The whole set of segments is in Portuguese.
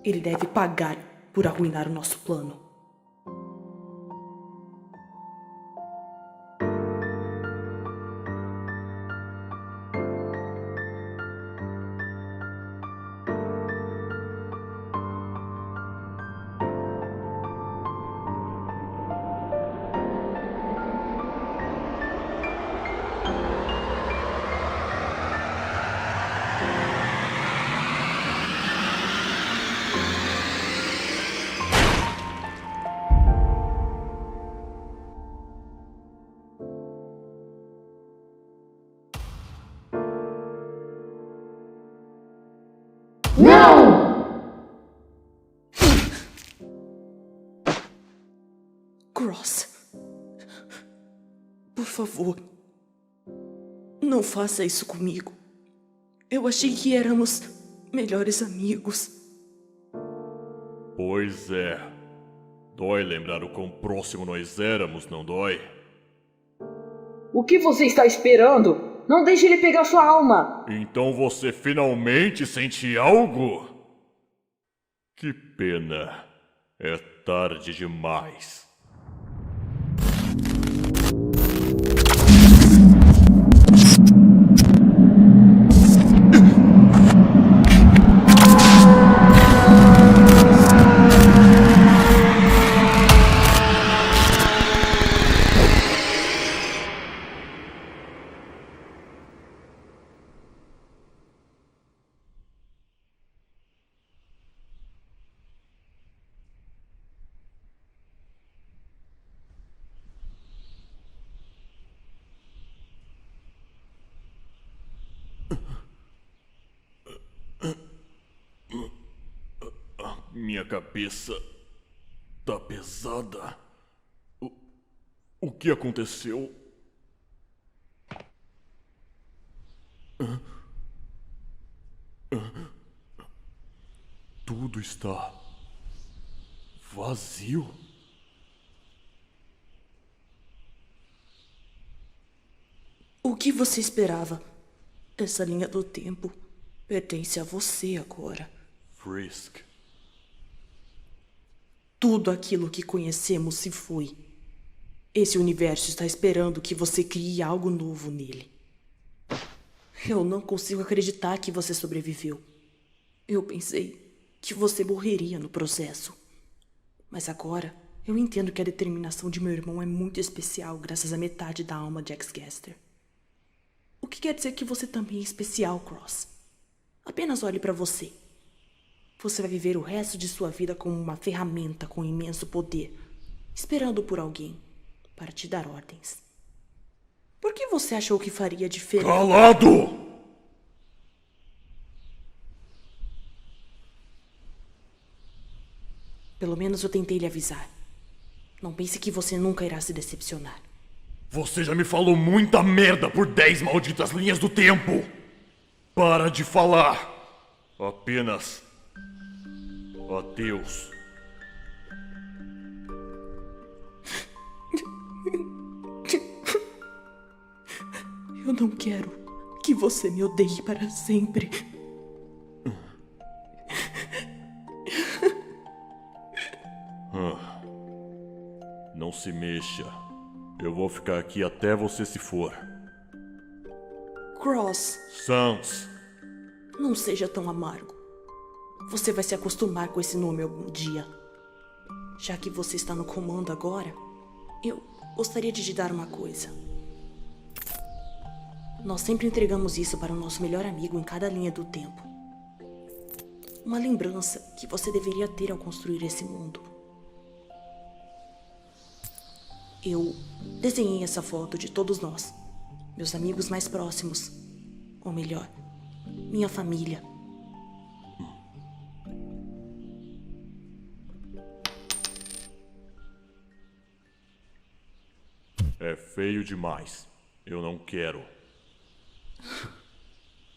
Ele deve pagar por arruinar o nosso plano. Cross, por favor, não faça isso comigo. Eu achei que éramos melhores amigos. Pois é. Dói lembrar o quão próximo nós éramos, não dói? O que você está esperando? Não deixe ele pegar sua alma! Então você finalmente sente algo? Que pena. É tarde demais. Minha cabeça tá pesada. O que aconteceu? Tudo está vazio. O que você esperava? Essa linha do tempo pertence a você agora. Frisk. Tudo aquilo que conhecemos se foi. Esse universo está esperando que você crie algo novo nele. Eu não consigo acreditar que você sobreviveu. Eu pensei que você morreria no processo. Mas agora, eu entendo que a determinação de meu irmão é muito especial graças à metade da alma de X-Gaster. O que quer dizer que você também é especial, Cross? Apenas olhe para você. Você vai viver o resto de sua vida como uma ferramenta com imenso poder, esperando por alguém para te dar ordens. Por que você achou que faria diferente? Calado! Pelo menos eu tentei lhe avisar. Não pense que você nunca irá se decepcionar. Você já me falou muita merda por 10 malditas linhas do tempo! Para de falar! Apenas... adeus. Eu não quero que você me odeie para sempre. Não se mexa. Eu vou ficar aqui até você se for. Cross, Sans. não seja tão amargo. Você vai se acostumar com esse nome algum dia. Já que você está no comando agora, eu gostaria de te dar uma coisa. Nós sempre entregamos isso para o nosso melhor amigo em cada linha do tempo. Uma lembrança que você deveria ter ao construir esse mundo. Eu desenhei essa foto de todos nós, meus amigos mais próximos, ou melhor, minha família. É feio demais. Eu não quero.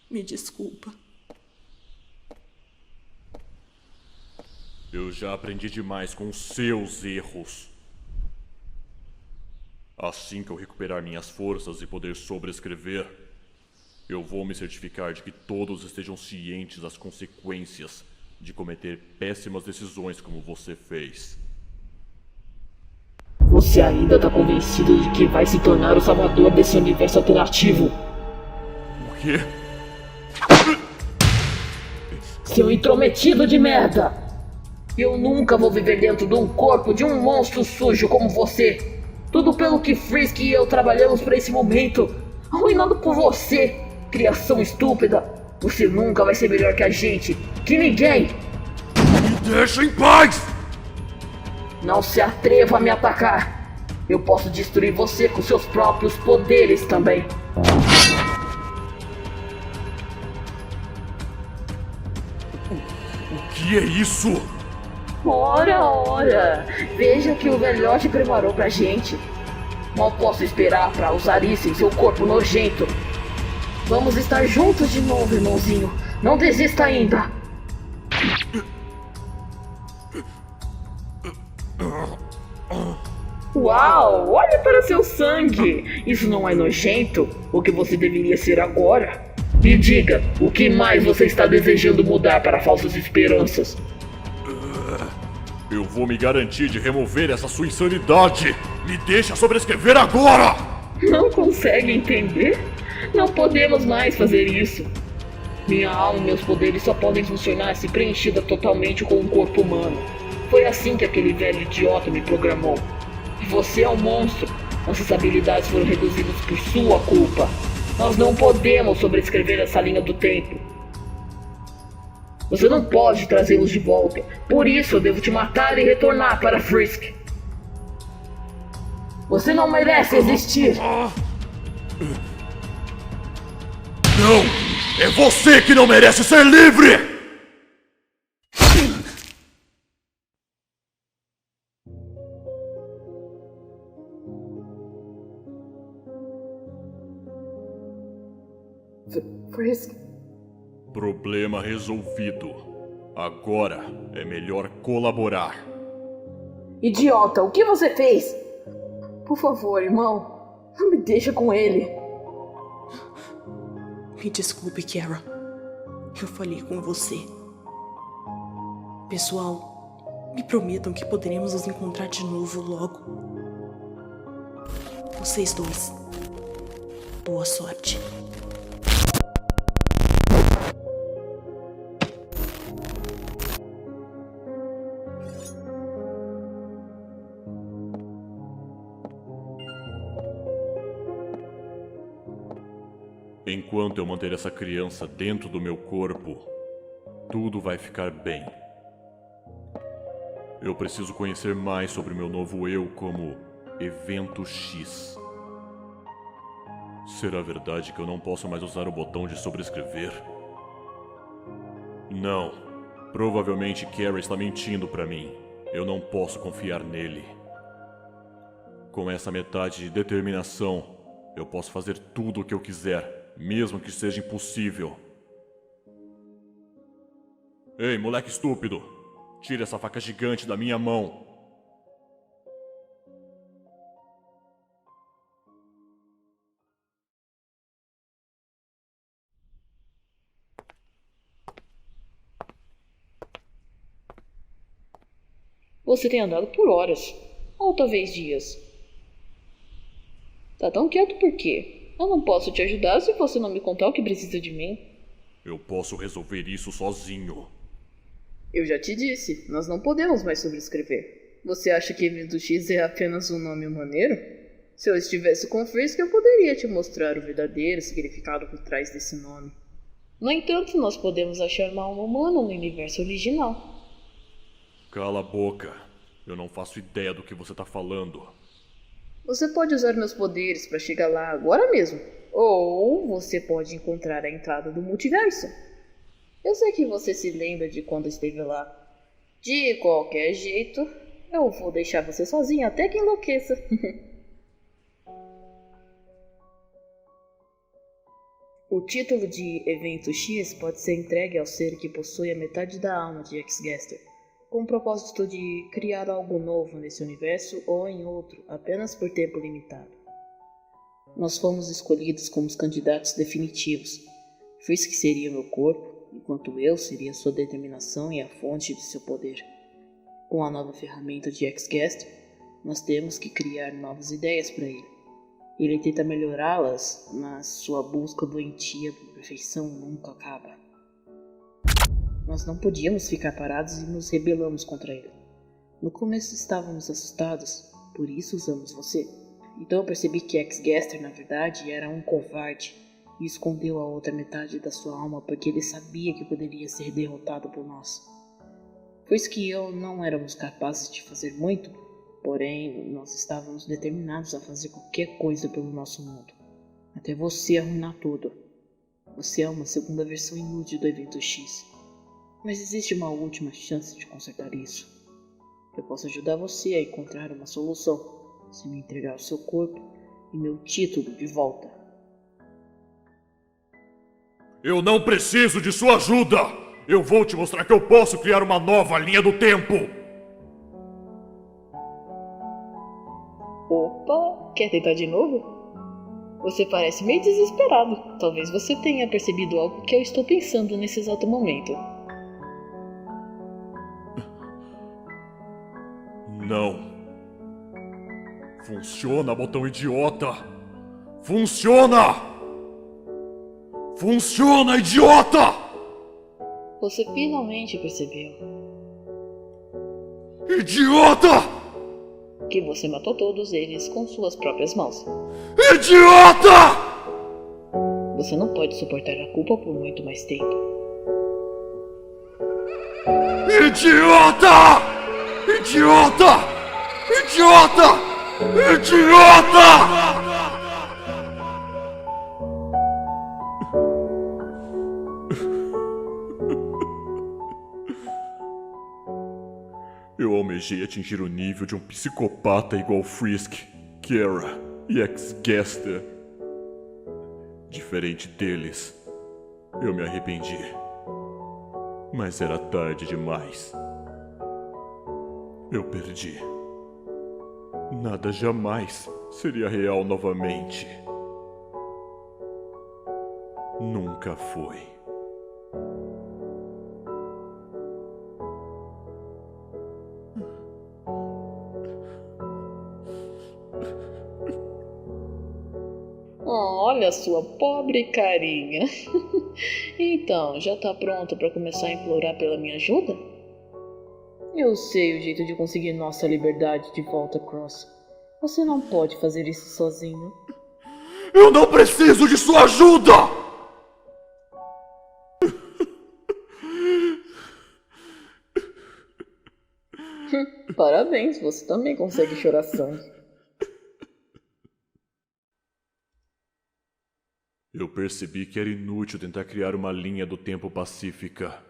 Me desculpa. Eu já aprendi demais com os seus erros. Assim que eu recuperar minhas forças e poder sobrescrever, eu vou me certificar de que todos estejam cientes das consequências de cometer péssimas decisões como você fez. Você ainda tá convencido de que vai se tornar o salvador desse universo alternativo? O quê? Seu intrometido de merda! Eu nunca vou viver dentro de um corpo de um monstro sujo como você. Tudo pelo que Frisk e eu trabalhamos para esse momento. Arruinado por você, criação estúpida. Você nunca vai ser melhor que a gente, que ninguém. Me deixa em paz! Não se atreva a me atacar. Eu posso destruir você com seus próprios poderes também. O que é isso? Ora, veja o que o velhote preparou pra gente. Mal posso esperar pra usar isso em seu corpo nojento. Vamos estar juntos de novo, irmãozinho. Não desista ainda. Uau, olha para seu sangue. Isso não é nojento? O que você deveria ser agora? Me diga, o que mais você está desejando mudar para falsas esperanças? Eu vou me garantir de remover essa sua insanidade! Me deixa sobrescrever agora! Não consegue entender? Não podemos mais fazer isso. Minha alma e meus poderes só podem funcionar se preenchida totalmente com um corpo humano. Foi assim que aquele velho idiota me programou. Você é um monstro. Nossas habilidades foram reduzidas por sua culpa. Nós não podemos sobrescrever essa linha do tempo. Você não pode trazê-los de volta. Por isso eu devo te matar e retornar para Frisk. Você não merece existir. Não! É você que não merece ser livre! Frisk. Problema resolvido. Agora é melhor colaborar. Idiota, o que você fez? Por favor, irmão, não me deixa com ele. Me desculpe, Kara. Eu falei com você. Pessoal, me prometam que poderemos nos encontrar de novo logo. Vocês dois. Boa sorte. Enquanto eu manter essa criança dentro do meu corpo, tudo vai ficar bem. Eu preciso conhecer mais sobre meu novo eu como Evento X. Será verdade que eu não posso mais usar o botão de sobrescrever? Não. Provavelmente Kara está mentindo pra mim. Eu não posso confiar nele. Com essa metade de determinação, eu posso fazer tudo o que eu quiser, mesmo que seja impossível. Ei, moleque estúpido! Tire essa faca gigante da minha mão! Você tem andado por horas, ou talvez dias. Tá tão quieto por quê? Eu não posso te ajudar se você não me contar o que precisa de mim. Eu posso resolver isso sozinho. Eu já te disse, nós não podemos mais sobrescrever. Você acha que Evento X é apenas um nome maneiro? Se eu estivesse com Frisk, eu poderia te mostrar o verdadeiro significado por trás desse nome. No entanto, nós podemos achar uma alma humana no universo original. Cala a boca. Eu não faço ideia do que você tá falando. Você pode usar meus poderes para chegar lá agora mesmo. Ou você pode encontrar a entrada do multiverso. Eu sei que você se lembra de quando esteve lá. De qualquer jeito, eu vou deixar você sozinha até que enlouqueça. O título de Evento X pode ser entregue ao ser que possui a metade da alma de X-Gaster, com o propósito de criar algo novo nesse universo ou em outro, apenas por tempo limitado. Nós fomos escolhidos como os candidatos definitivos. Frisk seria meu corpo, enquanto eu seria sua determinação e a fonte de seu poder. Com a nova ferramenta de X-Guest, nós temos que criar novas ideias para ele. Ele tenta melhorá-las, mas sua busca doentia por perfeição nunca acaba. Nós não podíamos ficar parados e nos rebelamos contra ele. No começo estávamos assustados, por isso usamos você. Então eu percebi que X-Gaster na verdade era um covarde e escondeu a outra metade da sua alma porque ele sabia que poderia ser derrotado por nós. Pois que eu não éramos capazes de fazer muito, porém nós estávamos determinados a fazer qualquer coisa pelo nosso mundo, até você arruinar tudo. Você é uma segunda versão inútil do Evento X, mas existe uma última chance de consertar isso. Eu posso ajudar você a encontrar uma solução, se me entregar o seu corpo e meu título de volta. Eu não preciso de sua ajuda! Eu vou te mostrar que eu posso criar uma nova linha do tempo! Opa, quer tentar de novo? Você parece meio desesperado. Talvez você tenha percebido algo que eu estou pensando nesse exato momento. Não. Funciona, botão idiota! Funciona! Funciona, idiota! Você finalmente percebeu Idiota! que você matou todos eles com suas próprias mãos. Idiota! Você não pode suportar a culpa por muito mais tempo. Idiota! Idiota! Idiota! Idiota! Eu almejei atingir o nível de um psicopata igual Frisk, Kara e X-Gaster. Diferente deles, eu me arrependi. Mas era tarde demais. Eu perdi. Nada jamais seria real novamente. Nunca foi. Olha a sua pobre carinha. Então, já tá pronto para começar a implorar pela minha ajuda? Eu sei o jeito de conseguir nossa liberdade de volta, Cross. Você não pode fazer isso sozinho. Eu não preciso de sua ajuda! Parabéns, você também consegue chorar sangue. Eu percebi que era inútil tentar criar uma linha do tempo pacífica.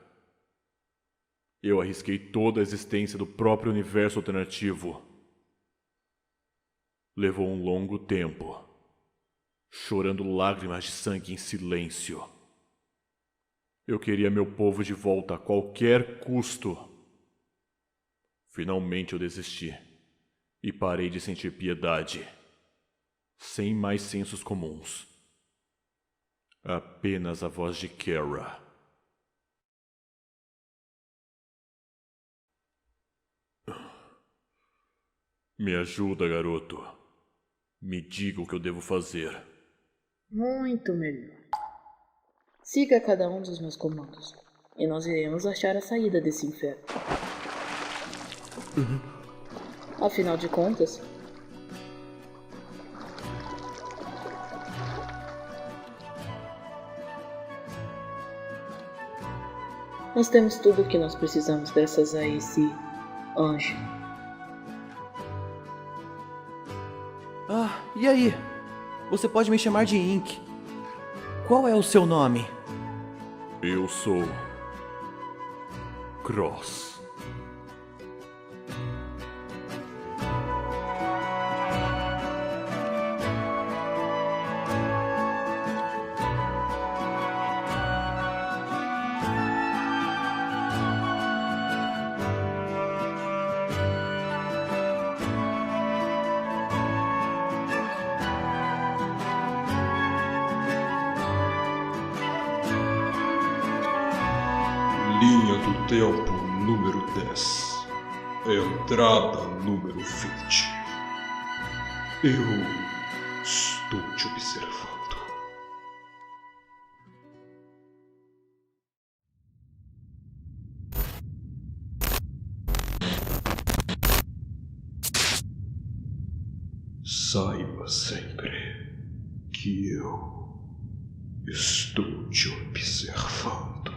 Eu arrisquei toda a existência do próprio universo alternativo. Levou um longo tempo, chorando lágrimas de sangue em silêncio. Eu queria meu povo de volta a qualquer custo. Finalmente eu desisti e parei de sentir piedade, sem mais sensos comuns. Apenas a voz de Kara. Me ajuda, garoto. Me diga o que eu devo fazer. Muito melhor. Siga cada um dos meus comandos, e nós iremos achar a saída desse inferno. Afinal de contas, nós temos tudo o que nós precisamos graças a esse anjo. Ah, e aí? Você pode me chamar de Ink. Qual é o seu nome? Eu sou Cross. Linha do tempo número 10. Entrada número 20. Eu estou te observando. Saiba sempre que eu estou te observando.